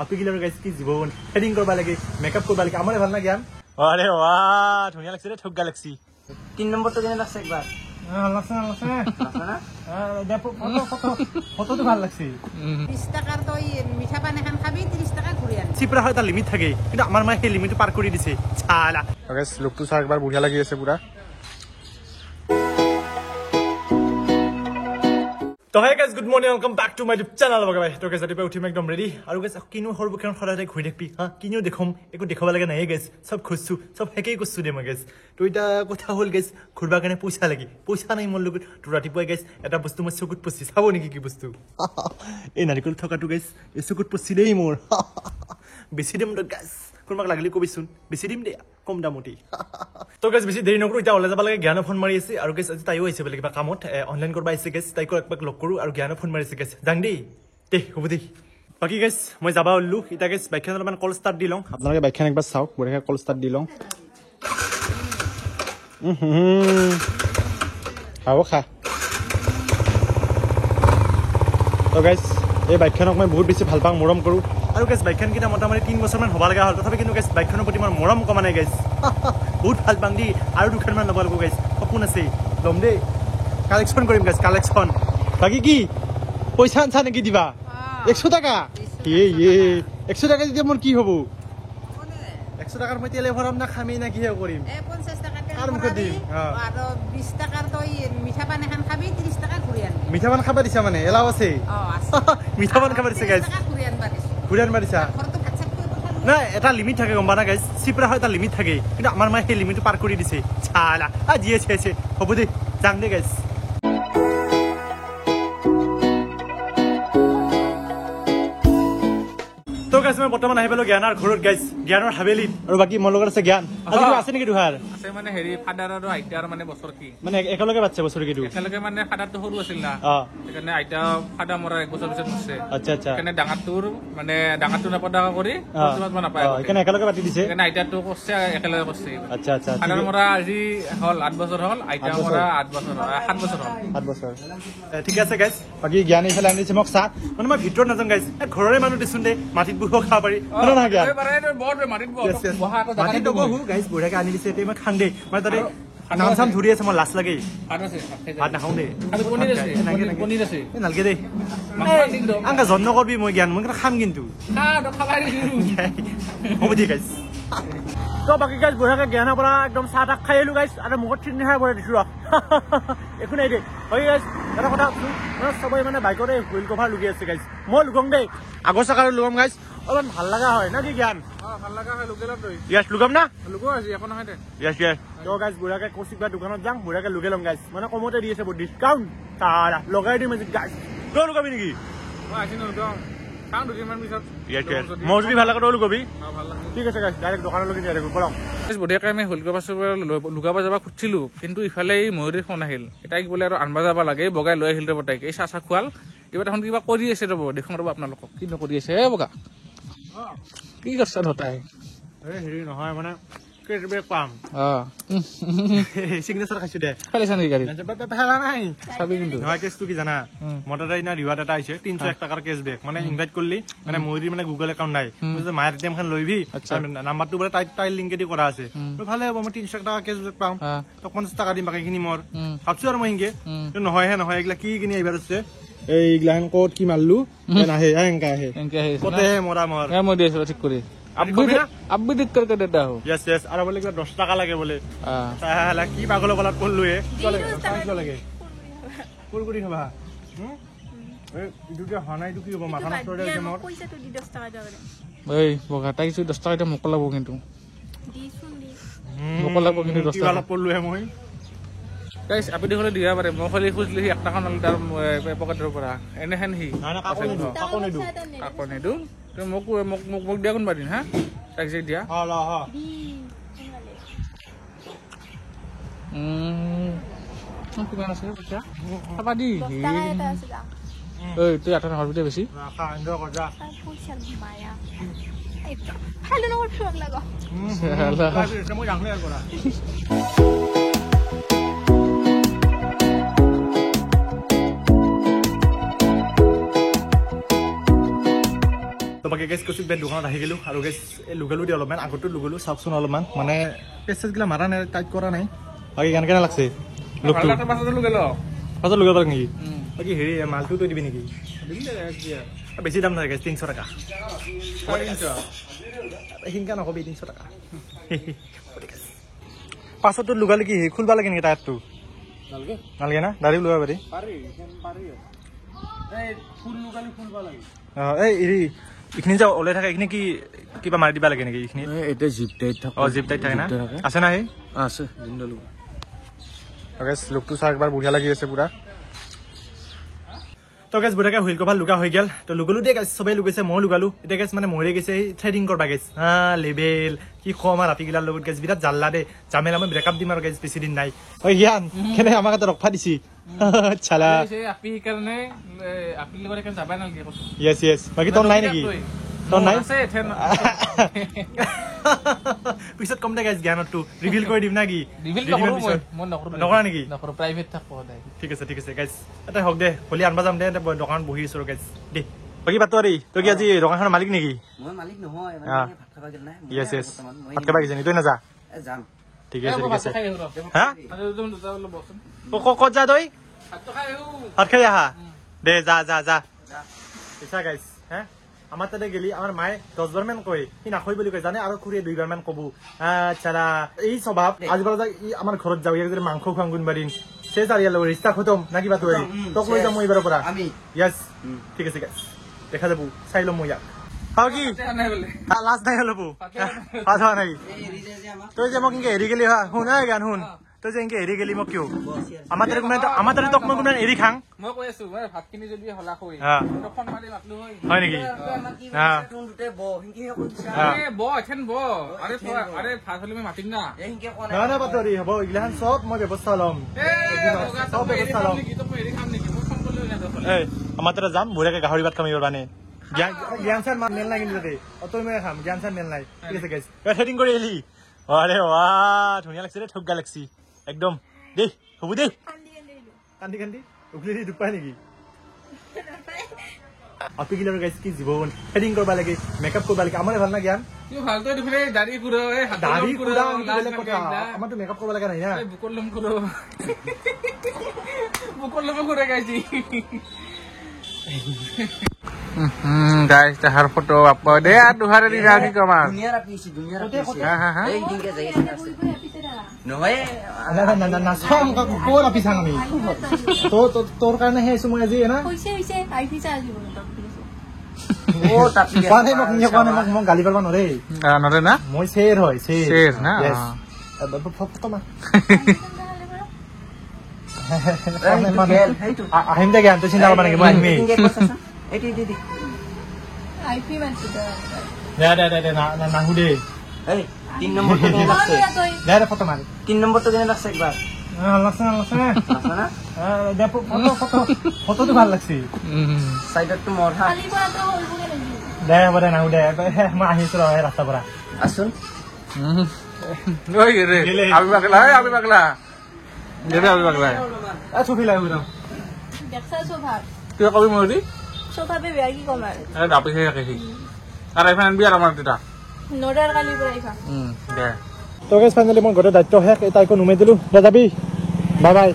আপি গিলাৰ গাইছ কি জীৱন হেডিং কৰবা লাগে মেকআপ কৰবা লাগে আমাৰে ভাল না জ্ঞান আৰে বাহ ধুনীয়া লাগছে ৰে ঠগা লাগছি 3 নম্বৰটো কেনে লাগছে একবাৰ লাগছে না ফটোটো ভাল লাগছে 20 টাকাৰ তই মিঠা পান এখন খাবি 30 টাকা ঘূৰি আন চিপৰা হয় এটা লিমিট থাকে কিন্তু আমাৰ মায়ে সেই লিমিটটো পাৰ কৰি দিছে চালা গাইছ লুকটো চাই একবাৰ বঢ়িয়া লাগি আছে পুৰা তো hey guys good morning welcome back to my YouTube channel বগাই তো গাইজ ৰাতিপুৱা উঠিম একদম ৰেডি আৰু গাইজ কিনো সৰ্বক্ষণ সদায় ঘূৰি থাকিবি হা কিনো দেখম একো দেখাব লাগে নাই গাইজ চব খুজছো চব হেকেই কৈছো দে মই গাইজ তো এটা কথা হ'ল গাইজ ঘূৰবা কাৰণে পইচা লাগে পইচা নাই মোৰ লগত তো ৰাতিপুৱাই গাইজ এটা বস্তু মই চকুত পচি চাব নেকি কি বস্তু এই নাৰিকল থকাটো গাইজ এই চকুত পচি দেই মোৰ বেছি দিম তো গাইজ কোনোবাক লাগিলে কবিচোন বেছি দিম দে কম দামতে তো গাইজ বেছি দেৰি নকৰো এতিয়া ওলাই যাব লাগে জ্ঞানে ফোন মাৰি আছে আৰু গাইজ আজি তাইও আহিছে বোলে কিবা কামত অনলাইন কৰবা আহিছে গাইজ তাইকো একবাক লগ কৰোঁ আৰু জ্ঞানে ফোন মাৰিছে গাইজ যাং দেই হ'ব দেই বাকী গাইজ মই যাবা ওলো এতিয়া গাইজ বাইকখন অলপমান কল ষ্টাৰ্ট দি লওঁ আপোনালোকে বাইকখন একবাৰ চাওক বঢ়িয়াকৈ কল ষ্টাৰ্ট দি লওঁ খাব খা তো গাইজ এই বাইকখনক মই বহুত বেছি ভাল পাওঁ মৰম কৰোঁ আৰু গাইজ বাইকখন কেইটা মোটামুটি 3 বছৰমান হ'ব লগা হ'ল তথাপি কিন্তু গাইজ বাইকখনৰ প্ৰতি মোৰ মৰম কমা নাই গাইজ বহুত ভাল পাওঁ দেই আৰু দুখনমান ল'ব লাগিব গাইজ সপোন আছে ল'ম দেই কালেকশ্যন কৰিম গাইজ কালেকশ্যন বাকী কি পইচা আনছা নেকি দিবা 100 টাকা 100 টাকা যেতিয়া মোৰ কি হ'ব 100 টাকাৰ মই তেলে ভৰাম না খামেই না কিহে কৰিম 50 টাকা আৰু মুখত দিম আৰু 20 টাকাৰ তই মিঠা পান এখন খাবি 30 টাকা ঘূৰি আন মিঠা পান খাবা দিছা মানে এলাও আছে মিঠা পান খাবা দিছে গাইজ ঘূৰি আনবা দিছ ঘূৰি আনবা দিছা ঘৰটো ভাত চাত কৰি পঠালি নাই এটা লিমিট থাকে গম পানা গাইজ চিপৰা হয় এটা লিমিট থাকে কিন্তু আমাৰ মায়ে সেই লিমিটটো পাৰ কৰি দিছে চালা যিয়ে আছে হ'ব দেই যাম দেই গাইজ তো গাইজ মই বৰ্তমান আহি পালো জ্ঞানৰ ঘৰত গাইজ জ্ঞানৰ হাবেলীত আৰু বাকী মোৰ লগত আছে জ্ঞান আজি আছে নেকি দুহাৰ আছে মানে হেৰি ফাদাৰ আৰু আইতাৰ মানে বছৰ কি মানে একেলগে বাচ্চা বছৰ কিটো একেলগে মানে ফাদাৰটো সৰু আছিল না সেইকাৰণে আইতা ফাদাৰ মৰা 1 বছৰ পিছত মৰছে আচ্ছা আচ্ছা সেইকাৰণে ডাঙৰটো নাপদাকা কৰি মই নাপায় সেইকাৰণে একেলগে পাতি দিছে সেইকাৰণে আইতাটো কৰছে একেলগে কৰছে আচ্ছা আচ্ছা ফাদাৰ মৰা আজি হ'ল 8 বছৰ হ'ল আইতা মৰা 8 বছৰ 7 বছৰ হ'ল 7 বছৰ ঠিক আছে গাইজ বাকী জ্ঞান এইফালে আনিছে মোক চাহ মানে মই ভিতৰত নাযাওঁ গাইজ ঘৰৰে মানুহ দিছোন দে মাটিত বহিও খাব পাৰি মাটিত বহো গাইজ বঢ়িয়াকে আনি দিছে মই খাং দেই মানে তাতে নাম চাম ধৰি আছে মই লাজ লাগে ভাত নাখাওঁ দেই নালাগে দেই আংকা যত্ন কৰবি মই জ্ঞান মই খাম কিন্তু হ'ব দেই গাইজ তো বাকী গাইজ বঢ়িয়াকে জ্ঞানৰ পৰা একদম চাহ তাহ খাই আহিলো গাইজ আৰু মুখত ঠিক নিশাই পৰে দিছো একো নাই দেই বাকী গাইজ এটা কথা মানে চবেই মানে বাইকতে হুইল কভাৰ লুকি আছে গাইজ মই লুকং দেই আগৰ চাকাৰো লুকাম গাইজ অলপ ভাল লগা হয় না কি জ্ঞান ভাল লগা হয় লোকেলত ইয়াছ লুকাম না লোকো আছে একো নহয় দে ইয়াছ তো গাইজ বঢ়িয়াকে কৌশিক বা দোকানত যাম বঢ়িয়াকে লুকে ল'ম গাইজ মানে কমতে দি আছে বহুত ডিছকাউণ্ট তাৰা লগাই দিম আজি গাইজ তই লুকাবি নেকি মই যদি ভাল লাগে তই লুকাবি ঠিক আছে গাইজ ডাইৰেক্ট দোকানলৈকে যাই থাকো বলক বঢ়িয়াকৈ আমি লুকাব যাব খুজিছিলো কিন্তু ইফালে এই ময়ূৰীৰ ফোন আহিল এটাই বোলে আৰু আনবা যাব লাগে বগাই লৈ আহিল ৰ'ব তাইক এই চাহ চাহ খোৱাল কিবা এখন কিবা কৰি আছে ৰ'ব দেখোন ৰ'ব আপোনালোকক কিনো কৰি আছে বগা কি কৰিছা তাই হেৰি নহয় মানে পাম চিগনেচাৰ খাইছো দে খালিছা নেকি গাড়ী পেলা নাই চাবি কিন্তু নহয় কেছটো কি জানা মোৰ তাতে ইনা ৰিৱাৰ্ড এটা আহিছে 301 টাকাৰ কেছবেক মানে ইনভাইট কৰিলি মানে ময়ূৰী মানে গুগল একাউণ্ট নাই মায়েৰ এটিএম খান লইবি নাম্বাৰটো বোলে তাইৰ লিংকেদি কৰা আছে ভালে হ'ব মই 300 টাকা কেছবেক পাম তো 50 টাকা দিম বাকীখিনি মোৰ ভাবছো আৰু মই হিংগে নহয়হে নহয় এইগিলা কি কিনি আহিবাৰ আছে এইগিলাখান ক'ত কি মাৰলো নাহে এনেকা আহে কতেহে মৰা মৰ মই দি আছো ঠিক কৰি আপডেট करके देता हूं यस यस আৰু বলে 10 টাকা লাগে বলে তাহলে কি পাগল বলাত পড়লুয়ে চলে লাগে কুরকুরি খাবা এই দুটো হানাই দুকি হ'ব মাথা নষ্ট হৈ আছে মোৰ পইচা তো দি 10 টাকা দাও রে এই বগা তাই কিছু 10 টাকা মোক লাগব কিন্তু দি শুন দি মোক লাগব কিন্তু 10 টাকা পড়লুয়ে মই গাইস আপনি হলে দিয়া পারে মই খালি খুজলি 1 টাকা নল তাৰ পকেটৰ পৰা এনেহেন হি না কাকো নেদু মোক দিয়া কোন বাদিন হা তাক যে দিয়া হলা হ কিমান আছে পইচা খাবা দি 10 টাকা এটা আছে দা এই তুই 8 টাকা হৰবিতে বেছি রাখা এন্ড কজা পয়সা মায়া এই ভালো না ওর ফোন লাগা মই জানলে আর করা তো বাকী গেছ কৈছোঁ বেড দোকানত আহি গ'লোঁ আৰু গেছ এই লুগালোঁ দি অলপমান আগতো লুগালোঁ চাওকচোন অলপমান মানে পেচেছগিলা মাৰা নাই টাইট কৰা নাই বাকী কেনে লাগছে লুকটো পাছত লুগাব লাগে নেকি বাকী হেৰি মালটো তৈ দিবি নেকি বেছি দাম নহয় গেছ 300 টকা সিনকা নকবি 300 টকা পাছতো লুগালে কি খুলবা লাগে নেকি টায়াৰটো নালাগে না ডাইৰেক্ট লুগাব পাৰি এই হেৰি এইখিনি যে ওলাই থাকে এইখিনি কি কিবা মাৰি দিবা লাগে নেকি এইখিনি এটা জিপ টাইট থাকে জিপ টাইট থাকে না আছে না সেই আছে জিন্দালু গেছ লুকটো চাই একবাৰ বঢ়িয়া লাগি আছে পুৰা তো গেছ বুঢ়াকে হুইল কভাৰ লুকা হৈ গেল তো লুগালো দিয়ে গেছ চবেই লুকাইছে মই লুগালো এতিয়া গেছ মানে মৰি গৈছে থ্ৰেডিং কৰবা গেছ লেবেল কি কম আৰু ৰাতিগিলাৰ লগত গেছ বিৰাট জাল্লা দে জামেলা মই ব্ৰেকআপ দিম আৰু গেছ বেছি দিন নাই ঐ জ্ঞান কেনে আমাক এটা ৰখা দিছি চালা আপি কাৰণে আপি লগত কেন যাবা নালগে কৈছো ইয়েস ইয়েস বাকি তোর নাই নেকি তোর নাই আছে এথেন পিছত কম দে গাইস জ্ঞানটো ৰিভিল কৰি দিম নাকি ৰিভিল নকৰো মই নকৰা নেকি নকৰো প্রাইভেট থাকো দাই ঠিক আছে গাইস এটা হক দে হলি আনবা যাম দে দোকান বহি আছো গাইস দে বাকি বাতৰি তই কি আজি দোকানখনৰ মালিক নেকি মই মালিক নহয় মানে ভাত খাবা গেল নাই ইয়েস ইয়েস ভাত খাবা গেছনি তই না যা যাম ঠিক আছে হা হা তুমি দুটা বসন ক'ত যা তই ভাত খাই ভাত খাই আহা দে যা পিছা গাইস হ্যাঁ আমার তাতে গেলি আমার মায়ে 10 বার মান কয় কি না কই বলি কয় জানে আর খুঁড়িয়ে 2 বার মান কবু আচ্ছা এই স্বভাব আজ বলা যায় ই আমার ঘরত যাও এর মাংস খাঙ্গুন বারিন সে জারিয়া লও রিস্তা খতম নাকি বাত হই তোক লই যাম এবারে পড়া আমি ইয়েস ঠিক আছে গাইস দেখা যাবো চাইলো মই ইয়াক হাও কি নাই বলে লাস্ট নাই হলো বু পাছা নাই এই রিজে যে আমার তুই যে মোক ইনকে এৰি গেলি হা শুনা গান শুন তুই যে ইনকে এৰি গেলি মোক কিয় আমাৰ তাৰে তোক মই কোন এৰি খাং মই কৈ আছো মই ভাত কিনি যদি হলা কই হ্যাঁ তখন মাৰি মাতলো হয় হয় নেকি আমার কি হ্যাঁ কোন দুটে ব হিংকি হে কইছা হ্যাঁ। ব এথেন ব আরে ভাত হলে মই মাতিম না এই হিংকি কোন না বাতৰি হ'ব ইগলাহান চব মই ব্যৱস্থা ল'ম চব ব্যৱস্থা ল'ম এই আমাৰ তাতে যাম বুঢ়াকে গাহৰি ভাত খাম এইবাৰ মানে জ্ঞান চান মেল নাই কিন্তু তাতে অতই মই খাম জ্ঞান চান মেল নাই ঠিক আছে গাইছ হেডিং কৰি এলি আৰে বাহ ধুনীয়া লাগছে ৰে ঠগা লাগছি একদম দেই হ'ব দেই কান্দি উগলি দুপাই নেকি আপি গিলাৰ গাইছ কি জীৱন হেডিং কৰবা লাগে মেকআপ কৰবা লাগে আমাৰে ভাল না জ্ঞান তুই ভালকৈ দিফলে দাড়ি কুৰো এ দাড়ি কুৰা বেলেগ কথা আমাৰতো মেকআপ কৰবা লাগে নাই না বুকলম কুৰো বুকলম কুৰে গাইছি গাইস তাহার ফটো আপলোড দে আর দুহারে দি রাখি কমা দুনিয়া রাখিছি হ্যাঁ হ্যাঁ হ্যাঁ এই হিংকি যাই আছে নহয় না চাম ক'ত আপি চাম আমি তোৰ কাৰণে হে আছো মই আজি না হৈছে আইফি চাই দিব ও তাপি কোৱা নাই মোক গালি পাৰবা নৰে নৰে না মই শ্বেৰ হয় শের না ফটো মা গেল হেইটো আহিম দে জ্ঞান তই চিন্তা কৰবা নেকি মই আহিমেই হিংকি কৈছা এটি দিদি আইফি মানছে দে নাহু দে এই 3 নম্বর তো কেনে লাগছে দে ফটো মাৰি 3 নম্বর তো কেনে লাগছে একবার লাগছে আছে না দে ফটোটো ভাল লাগছে সাইডত তো মরহা খালি পৰাটো হলবগে নেকি দে হ'ব দে নাহু দে মই আহিছো ৰ ৰাস্তাৰ পৰা আসুন ওই রে আমি পাগলা গেলে আমি পাগলা ছবি লাগিব দেখছা সোফাত তুই কবি মরি সোফাতে বেয়া কি কম আৰু দাপি খাই ৰাখি আৰ এখানে বিয়াৰ আমাৰ দিতা নডাৰ কালি পৰা আইফা দে তো গেছ ফাইনেলি মই গোটেই দায়িত্ব শেষ তাইকো নুমাই দিলো দে যাবি বাই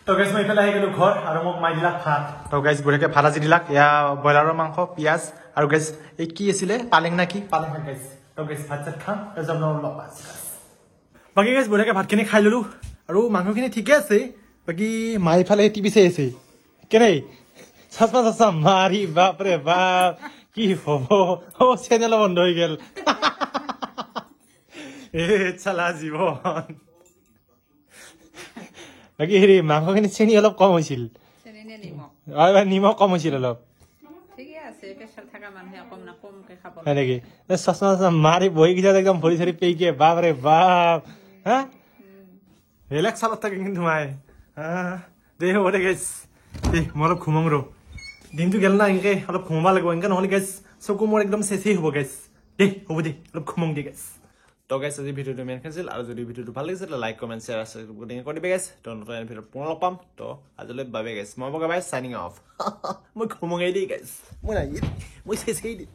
তো গেছ মই ইফালে আহি গলো ঘৰ আৰু মোক মাই দিলাক ভাত তো গেছ বুঢ়াকে ভাত আজি দিলাক এয়া ব্ৰইলাৰৰ মাংস পিঁয়াজ আৰু গেছ এই কি আছিলে পালেং না কি পালেং শাক গেছ তো গেছ ভাত চাত খাম তাৰপিছত বাকী গেছ বুঢ়াকে ভাতখিনি খাই ললো আৰু মাংসখিনি ঠিকে আছে বাকী মায়ে ইফালে টিভি চাই আছে কেনে চাচা মাৰি বাপৰে বাপ কি হব চেনেল বন্ধ হৈ গেল চালা জীৱন বাকী হেৰি মাংসখিনি চেনি অলপ কম হৈছিল নিমখ কম হৈছিল অলপ হয় নেকি চচমা মাৰি বহি গেছে একদম ভৰি চৰি পেইকে বাপৰে বাপ হা বেলেগ চালত থাকে কিন্তু মাই দে হ'ব দে গেছ দে মই অলপ ঘুমাম ৰ দিনটো গেল না এনেকে অলপ ঘুমাব লাগিব এনেকে নহ'লে গেছ চকু মোৰ একদম চেচেই হ'ব গেছ দে হ'ব দে অলপ ঘুমাম দে গেছ তো গাইছ আজি ভিডিঅ'টো মেন খাইছিল আৰু যদি ভিডিঅ'টো ভাল লাগিছে তো লাইক কমেন্ট শ্বেয়াৰ আছে কৰি দিবি গাইছ তো নতুন ভিডিঅ' পুনৰ লগ পাম তো আজিলৈ বাই বাই গাইছ মই বগা বাই সাইনিং অফ মই ঘুমঙাই দেই গাইছ মই চেচ কৰি দিম